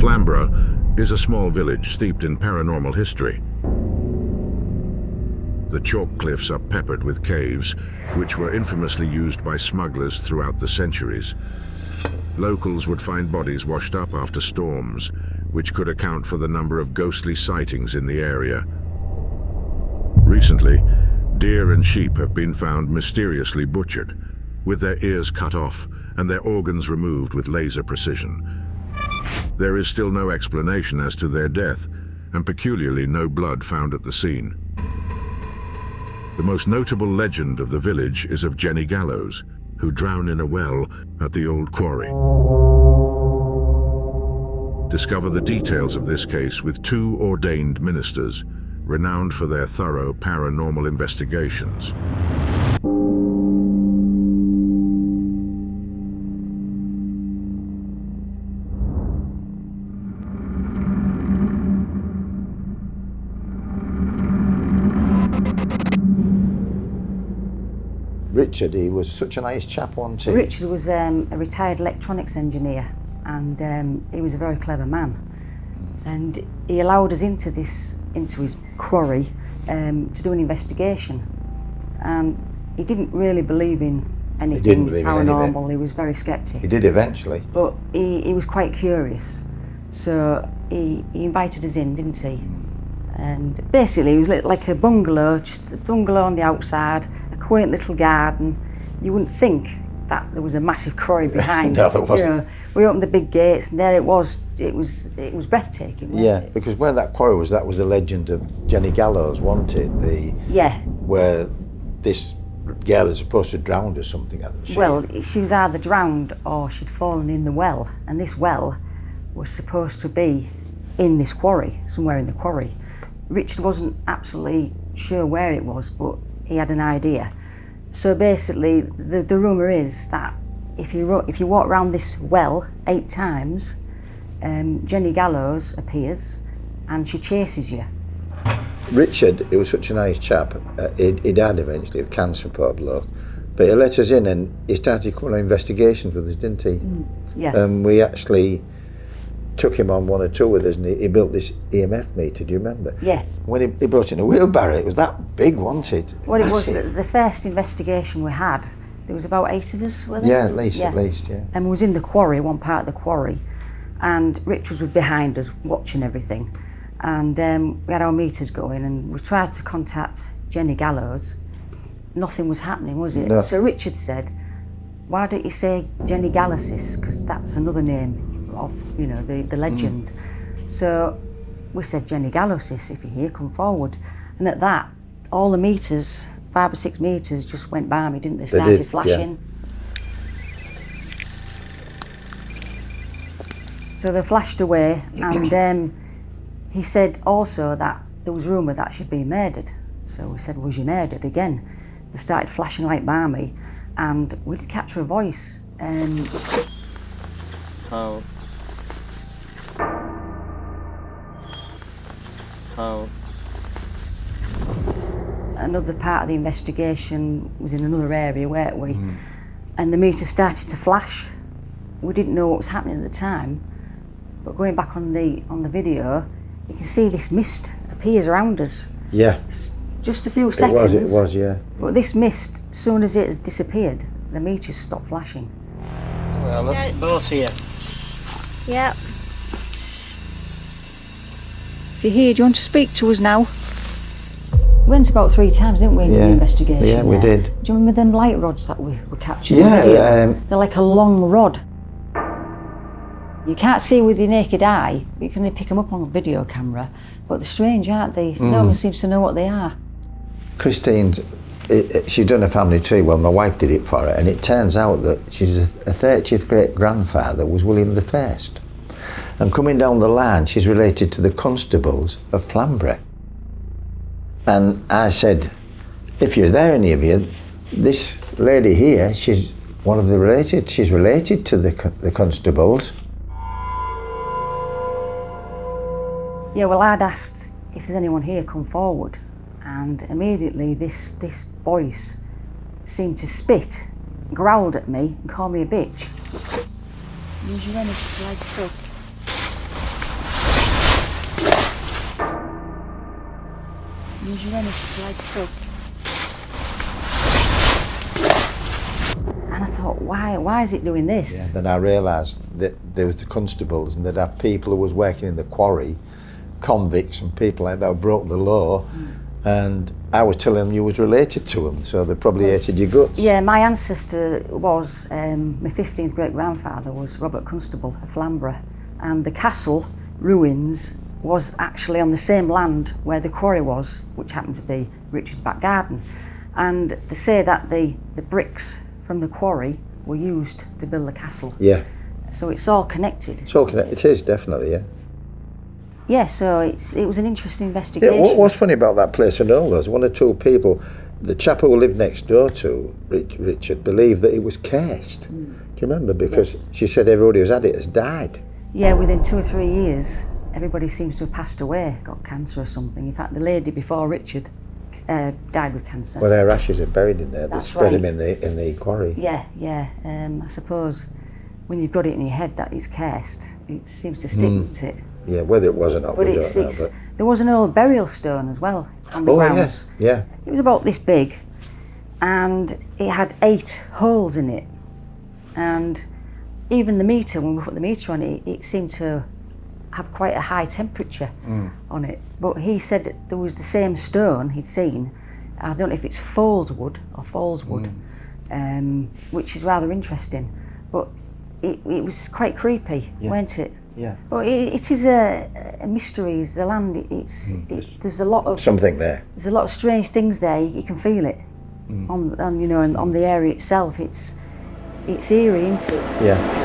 Flamborough is a small village steeped in paranormal history. The chalk cliffs are peppered with caves, which were infamously used by smugglers throughout the centuries. Locals would find bodies washed up after storms, which could account for the number of ghostly sightings in the area. Recently, deer and sheep have been found mysteriously butchered, with their ears cut off and their organs removed with laser precision. There is still no explanation as to their death, and peculiarly no blood found at the scene. The most notable legend of the village is of Jenny Gallows, who drowned in a well at the old quarry. Discover the details of this case with two ordained ministers, renowned for their thorough paranormal investigations. Richard, he was such a nice chap, wasn't he? Richard was a retired electronics engineer, and he was a very clever man. And he allowed us into his quarry to do an investigation. And he didn't really believe in anything paranormal. He was very sceptic. He did eventually. But he was quite curious. So he invited us in, didn't he? And basically it was like a bungalow, just a bungalow on the outside, a quaint little garden. You wouldn't think that there was a massive quarry behind. No, there wasn't. You know, we opened the big gates and there it was. It was breathtaking, wasn't it? Because where that quarry was, that was the legend of Jenny Gallows, wasn't it? Where this girl is supposed to drown or something, hasn't she? Well, she was either drowned or she'd fallen in the well, and this well was supposed to be in this quarry, somewhere in the quarry. Richard wasn't absolutely sure where it was, but he had an idea. So basically, the rumour is that if you walk around this well 8 times, Jenny Gallows appears and she chases you. Richard, he was such a nice chap. He died eventually of cancer, poor bloke. But he let us in and he started coming on investigations with us, didn't he? Yeah. We actually took him on 1 or 2 with us, and he built this EMF meter, do you remember? Yes. When he brought in a wheelbarrow, it was that big, wasn't it? Well, it was the first investigation we had. There was about 8 of us, were there? Yeah, at least, yeah. And we was in the quarry, one part of the quarry, and Richard was behind us watching everything. And we had our meters going, and we tried to contact Jenny Gallows. Nothing was happening, was it? No. So Richard said, why don't you say Jenny Gallows, because that's another name of, you know, the legend. So we said, Jenny Gallows, if you're here, come forward. And at that, all the meters, 5 or 6 meters, just went by me, didn't they? Started flashing. Yeah. So they flashed away, and he said also that there was rumour that she'd been murdered. So we said, was she murdered? Again, they started flashing light by me, and we did capture a voice. Another part of the investigation was in another area, weren't we? And the meter started to flash. We didn't know what was happening at the time, but going back on the video, you can see this mist appears around us. Yeah. Just a few seconds. It was, yeah. But this mist, as soon as it had disappeared, the meters stopped flashing. Well, look. Both here. Yep. If you're here, do you want to speak to us now? We went about 3 times, didn't we, into the investigation? Yeah, we did. Do you remember them light rods that we captured? Yeah. They're like a long rod. You can't see with your naked eye, but you can only pick them up on a video camera. But they're strange, aren't they? No one seems to know what they are. Christine's, she'd done a family tree. Well, my wife did it for her, and it turns out that she's a 30th great grandfather was William I. And coming down the line, she's related to the constables of Flamborough. And I said, if you're there, any of you, this lady here, she's one of the related. She's related to the constables. Yeah, well, I'd asked if there's anyone here, come forward. And immediately this voice seemed to spit, growled at me and called me a bitch. Use your energy to light it up. Use your energy to light it up. And I thought, why is it doing this? Yeah. Then I realised that there was the constables and they'd have people who was working in the quarry, convicts and people like that who broke the law, and I was telling them you was related to them, so they probably hated your guts. Yeah, my ancestor was, my 15th great-grandfather was Robert Constable of Flamborough, and the castle ruins was actually on the same land where the quarry was, which happened to be Richard's back garden. And they say that the bricks from the quarry were used to build the castle. Yeah. So it's all connected. It's all connected. It is, definitely, yeah. Yeah, so it was an interesting investigation. Yeah, what's funny about that place I know, there's one or two people, the chap who lived next door to Richard believed that it was cursed. Do you remember? Because she said everybody who's had it has died. Yeah, within 2 or 3 years, everybody seems to have passed away, got cancer or something. In fact, the lady before Richard died with cancer. Well, her ashes are buried in there. That's they spread right. them in the quarry. Yeah. I suppose when you've got it in your head that it's cursed, it seems to stick to it. Yeah, whether it was or not, But we don't know. But there was an old burial stone as well on the oh, grounds. yes, yeah. It was about this big, and it had 8 holes in it. And even the meter, when we put the meter on it, it seemed to have quite a high temperature on it. But he said there was the same stone he'd seen. I don't know if it's Foleswood or Foleswood, which is rather interesting. But it was quite creepy, weren't it? Yeah. But it is a mystery. It's the land. There's a lot of Something there. There's a lot of strange things there. You can feel it on the area itself. It's eerie, isn't it? Yeah.